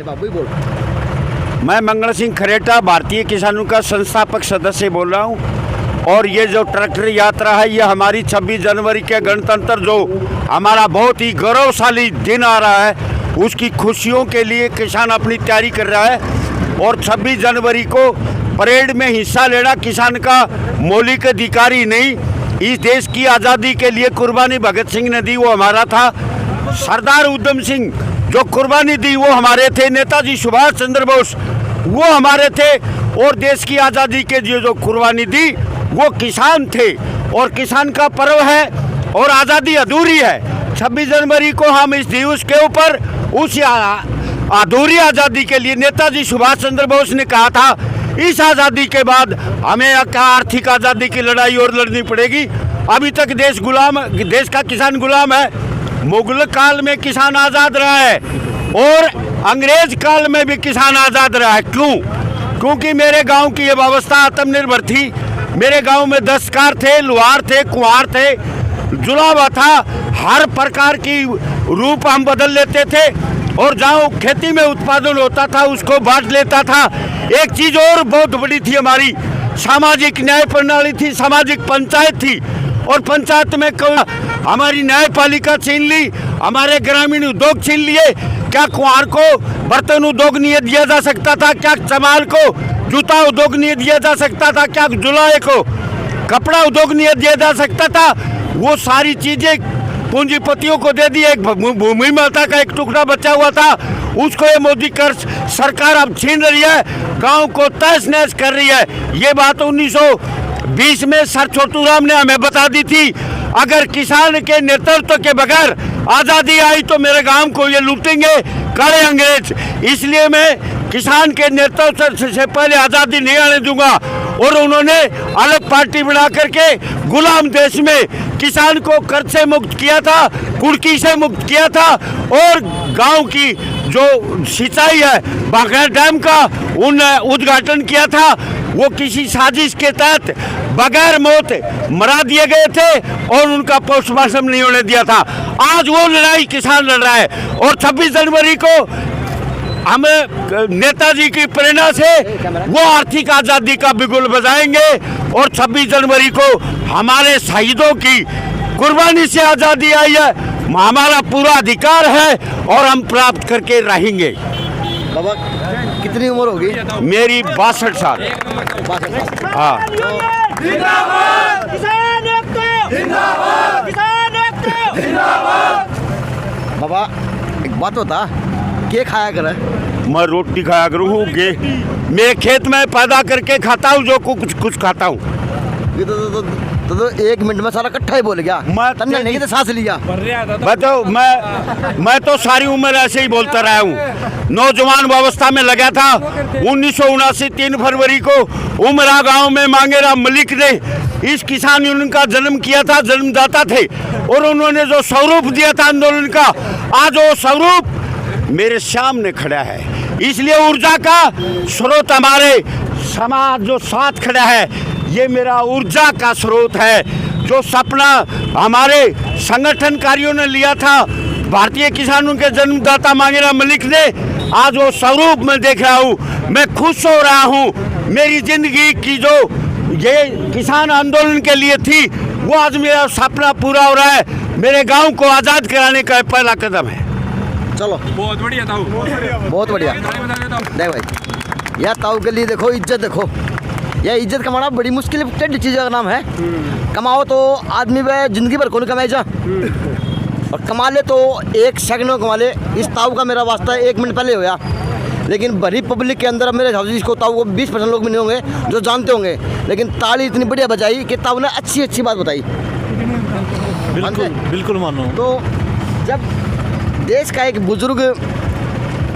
बाबू ही बोल। मैं मंगल सिंह खरेटा भारतीय किसानों का संस्थापक सदस्य बोल रहा हूँ। और ये जो ट्रैक्टर यात्रा है ये हमारी 26 जनवरी के गणतंत्र जो हमारा बहुत ही गौरवशाली दिन आ रहा है उसकी खुशियों के लिए किसान अपनी तैयारी कर रहा है। और 26 जनवरी को परेड में हिस्सा लेना किसान का मौलिक अधिकार ही नहीं, इस देश की आज़ादी के लिए कुर्बानी भगत सिंह ने दी वो हमारा था। सरदार उधम सिंह जो कुर्बानी दी वो हमारे थे। नेताजी सुभाष चंद्र बोस वो हमारे थे। और देश की आज़ादी के लिए जो कुर्बानी दी वो किसान थे। और किसान का पर्व है और आज़ादी अधूरी है। 26 जनवरी को हम इस दिवस के ऊपर उस अधूरी आज़ादी के लिए नेताजी सुभाष चंद्र बोस ने कहा था इस आज़ादी के बाद हमें आर्थिक आज़ादी की लड़ाई और लड़नी पड़ेगी। अभी तक देश का किसान गुलाम है। मुगल काल में किसान आज़ाद रहा है और अंग्रेज काल में भी किसान आज़ाद रहा है। क्यों? क्योंकि मेरे गांव की ये व्यवस्था आत्मनिर्भर थी। मेरे गांव में दस्तकार थे, लुहार थे, कुम्हार थे, जुलावा था। हर प्रकार की रूप हम बदल लेते थे और जहाँ खेती में उत्पादन होता था उसको बांट लेता था। एक चीज़ और बहुत बड़ी थी हमारी सामाजिक न्याय प्रणाली थी, सामाजिक पंचायत थी। और पंचायत में हमारी न्यायपालिका छीन ली, हमारे ग्रामीण उद्योग छीन लिए। क्या कुम्हार को बर्तन उद्योग नहीं दिया जा सकता था? क्या चमार को जूता उद्योग नहीं दिया जा सकता था? क्या जुलाहे को कपड़ा उद्योग नहीं दिया जा सकता था? वो सारी चीज़ें पूंजीपतियों को दे दी। एक भूमि माता का एक टुकड़ा बचा हुआ था उसको ये मोदी कर सरकार अब छीन रही है, गांव को तहस नहस कर रही है। ये बात 1920 में सर छोटू राम ने हमें बता दी थी। अगर किसान के नेतृत्व के बगैर आज़ादी आई तो मेरे गांव को ये लूटेंगे काले अंग्रेज। इसलिए मैं किसान के नेतृत्व से पहले आज़ादी नहीं आने दूंगा। और उन्होंने अलग पार्टी बना करके गुलाम देश में किसान को कर्ज से मुक्त किया था, कुर्की से मुक्त किया था। और गांव की जो सिंचाई है बाघा डैम का उद्घाटन किया था वो किसी साजिश के तहत बगैर मौत मरा दिए गए थे और उनका पोस्टमार्टम नहीं होने दिया था। आज वो लड़ाई किसान लड़ रहा है। और 26 जनवरी को हमें नेताजी की प्रेरणा से वो आर्थिक आज़ादी का बिगुल बजाएंगे। और 26 जनवरी को हमारे शहीदों की कुर्बानी से आज़ादी आई है, हमारा पूरा अधिकार है और हम प्राप्त करके रहेंगे। बाबा कितनी उम्र होगी? मेरी 62 साल। हाँ। बाबा एक बात बता, क्या खाया करे? मैं रोटी खाया करूँ, मैं खेत में पैदा करके खाता हूँ जो कुछ खाता हूँ। ये तो 1 मिनट में सारा इकट्ठा ही बोल गया। मैं नहीं तो सांस लिया। मैं तो सारी उम्र ऐसे ही बोलता रहा हूँ। नौजवान अवस्था में लगा था। 1979 3 फरवरी को उमरा गांव में मांगेराम मलिक ने इस किसान यूनियन का जन्म किया था, जन्मदाता थे। और उन्होंने जो स्वरूप दिया था आंदोलन का, आज वो स्वरूप मेरे सामने खड़ा है। इसलिए ऊर्जा का स्रोत हमारे समाज जो साथ खड़ा है ये मेरा ऊर्जा का स्रोत है। जो सपना हमारे संगठनकारियों ने लिया था भारतीय किसानों के जन्मदाता मांगेराम मलिक ने, आज वो स्वरूप में देख रहा हूँ। मैं खुश हो रहा हूँ। मेरी जिंदगी की जो ये किसान आंदोलन के लिए थी वो आज मेरा सपना पूरा हो रहा है। मेरे गांव को आज़ाद कराने का पहला कदम है। चलो बहुत बढ़िया ताऊ, बहुत बढ़िया। देख भाई यार ताऊ के लिए देखो इज्जत, देखो यह इज्जत कमाना बड़ी मुश्किल चीज़ का नाम है। कमाओ तो आदमी वह जिंदगी भर कौन कमाए जा, और कमा ले तो 1 सेकंड में कमा ले। इस ताऊ का मेरा वास्ता 1 मिनट पहले होया। लेकिन भरी पब्लिक के अंदर मेरे हिसाब से इसको ताऊ को 20% लोग भी नहीं होंगे जो जानते होंगे। लेकिन ताली इतनी बढ़िया बजाई कि ताऊ ने अच्छी बात बताई। बिल्कुल मानो। तो जब देश का एक बुजुर्ग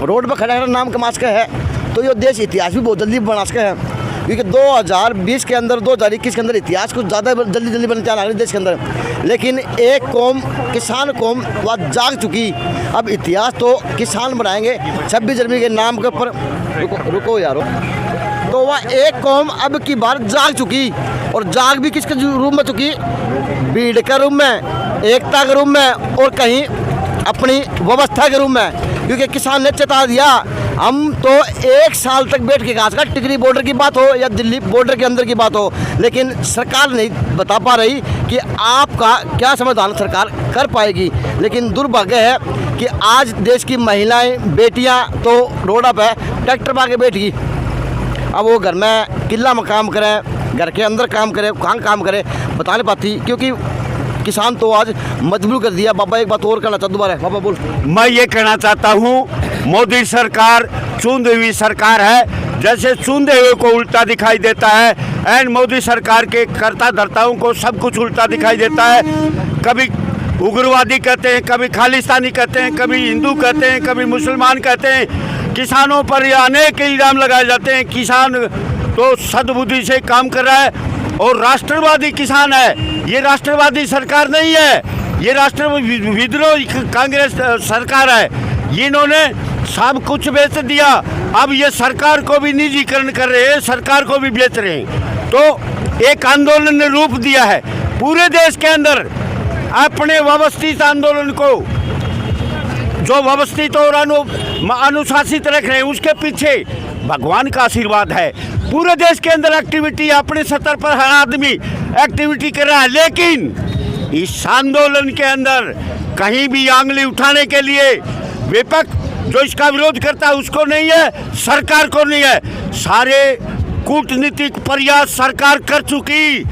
रोड पर खड़ा है नाम कमा सका है तो ये देश इतिहास भी बहुत जल्दी बना सका है। क्योंकि 2020 के अंदर 2021 के अंदर इतिहास कुछ ज़्यादा जल्दी बनने जा रहा है देश के अंदर। लेकिन एक कौम किसान कौम वह जाग चुकी। अब इतिहास तो किसान बनाएंगे 26 जनवरी के नाम के ऊपर। रुको यारो। तो वह एक कौम अब की बार जाग चुकी। और जाग भी किसके रूप में चुकी? भीड़ के रूप में, एकता के रूप में और कहीं अपनी व्यवस्था के रूप में। क्योंकि किसान ने चेता दिया हम तो 1 साल तक बैठ के कहा टिकरी बॉर्डर की बात हो या दिल्ली बॉर्डर के अंदर की बात हो, लेकिन सरकार नहीं बता पा रही कि आपका क्या समाधान सरकार कर पाएगी। लेकिन दुर्भाग्य है कि आज देश की महिलाएं बेटियां तो रोडा पे ट्रैक्टर पा के बैठ गई। अब वो घर में किला में काम करें, घर के अंदर काम करें, कहाँ काम करें बता नहीं पाती, क्योंकि किसान तो आज मजबूर कर दिया। बाबा एक बात और कहना चाहता दोबारा, बाबा बोल। मैं ये कहना चाहता हूँ, मोदी सरकार चुनी हुई सरकार है, जैसे चुने हुए को उल्टा दिखाई देता है, एंड मोदी सरकार के कर्ता धर्ताओं को सब कुछ उल्टा दिखाई देता है। कभी उग्रवादी कहते हैं, कभी खालिस्तानी कहते हैं, कभी हिंदू कहते हैं, कभी मुसलमान कहते हैं। किसानों पर ये अनेक इल्ज़ाम लगाए जाते हैं। किसान तो सद्बुद्धि से काम कर रहा है और राष्ट्रवादी किसान है। ये राष्ट्रवादी सरकार नहीं है, ये राष्ट्रवादी विद्रोही कांग्रेस सरकार है। इन्होंने सब कुछ बेच दिया, अब ये सरकार को भी निजीकरण कर रहे हैं, सरकार को भी बेच रहे हैं। तो एक आंदोलन ने रूप दिया है पूरे देश के अंदर। अपने व्यवस्थित आंदोलन को जो व्यवस्थित और अनुशासित रख रहे हैं, उसके पीछे भगवान का आशीर्वाद है। पूरे देश के अंदर एक्टिविटी, अपने स्तर पर हर आदमी एक्टिविटी कर रहा है, लेकिन इस आंदोलन के अंदर कहीं भी आंगली उठाने के लिए विपक्ष जो इसका विरोध करता है उसको नहीं है, सरकार को नहीं है। सारे कूटनीतिक प्रयास सरकार कर चुकी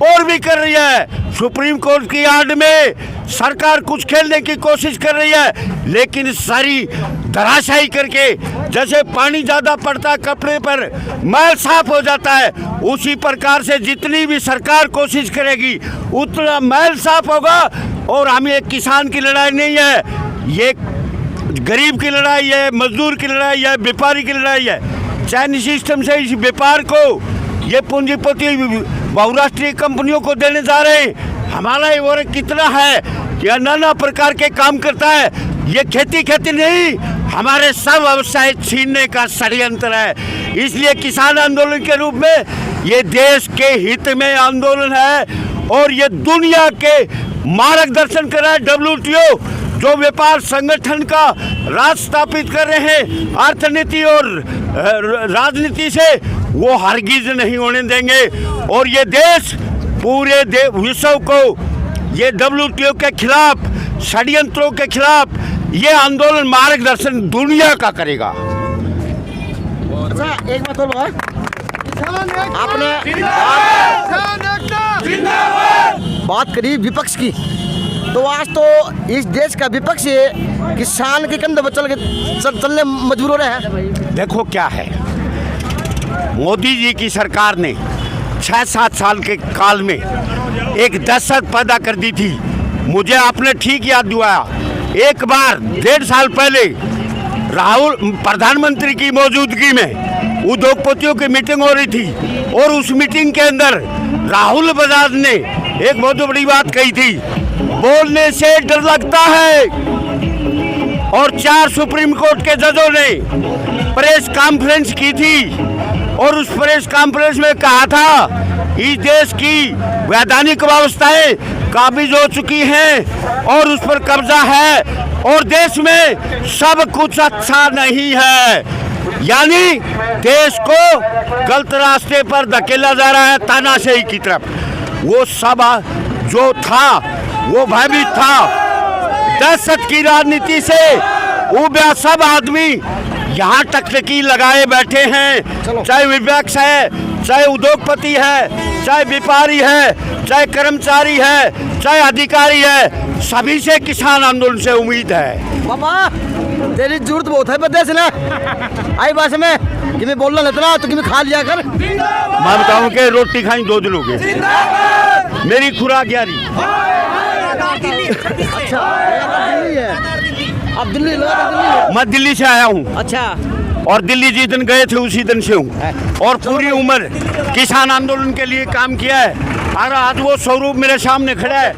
और भी कर रही है। सुप्रीम कोर्ट की आड़ में सरकार कुछ खेलने की कोशिश कर रही है, लेकिन सारी धराशायी करके, जैसे पानी ज़्यादा पड़ता है कपड़े पर मैल साफ हो जाता है, उसी प्रकार से जितनी भी सरकार कोशिश करेगी उतना मैल साफ होगा। और हमें एक किसान की लड़ाई नहीं है, ये गरीब की लड़ाई है, मजदूर की लड़ाई है, व्यापारी की लड़ाई है। चाइनीज सिस्टम से इस व्यापार को ये पूंजीपति बहुराष्ट्रीय कंपनियों को देने जा रहे हैं। हमारा ये वर्ग कितना है कि नाना प्रकार के काम करता है। ये खेती नहीं, हमारे सब व्यवसाय छीनने का षड्यंत्र है। इसलिए किसान आंदोलन के रूप में ये देश के हित में आंदोलन है और ये दुनिया के मार्गदर्शन कर रहा है। WTO जो व्यापार संगठन का राज स्थापित कर रहे हैं अर्थनीति और राजनीति से, वो हरगिज नहीं होने देंगे। और ये देश पूरे विश्व को ये WTO के खिलाफ, षड्यंत्रों के खिलाफ ये आंदोलन मार्गदर्शन दुनिया का करेगा। अच्छा एक बात और आपने बात करी विपक्ष की, तो आज तो इस देश का विपक्ष किसान के कंधे पर चलने मजबूर हो रहे हैं। देखो क्या है, मोदी जी की सरकार ने 6-7 साल के काल में एक दहशत पैदा कर दी थी। मुझे आपने ठीक याद दिलाया, एक बार 1.5 साल पहले राहुल प्रधानमंत्री की मौजूदगी में उद्योगपतियों की मीटिंग हो रही थी और उस मीटिंग के अंदर राहुल बजाज ने एक बहुत बड़ी बात कही थी, बोलने से डर लगता है। और 4 सुप्रीम कोर्ट के जजों ने प्रेस कॉन्फ्रेंस की थी और उस प्रेस कॉन्फ्रेंस में कहा था इस देश की वैधानिक व्यवस्थाएं काबिज हो चुकी हैं और उस पर कब्जा है और देश में सब कुछ अच्छा नहीं है। यानी देश को गलत रास्ते पर धकेला जा रहा है, तानाशाही की तरफ। वो सब जो था वो भयभीत था, दहशत की राजनीति से उबा सब आदमी यहाँ टकटकी लगाए बैठे हैं, चाहे विपक्ष है, चाहे उद्योगपति है, चाहे व्यापारी है, चाहे कर्मचारी है, चाहे अधिकारी है, सभी से किसान आंदोलन से उम्मीद है। बाबा तेरी जरूरत बहुत है प्रदेश ने आई बात में कि मैं बोलना इतना तो कि मैं खा लिया कर। मैं बताऊं कि रोटी खाई 2 दिन हो गए, मेरी खुराक यारी। अच्छा दिल्ली है, अब दिल्ली मैं दिल्ली से आया हूँ। अच्छा, और दिल्ली जिस दिन गए थे उसी दिन से हूँ और पूरी उम्र किसान आंदोलन के लिए काम किया है और आज वो स्वरूप मेरे सामने खड़ा है।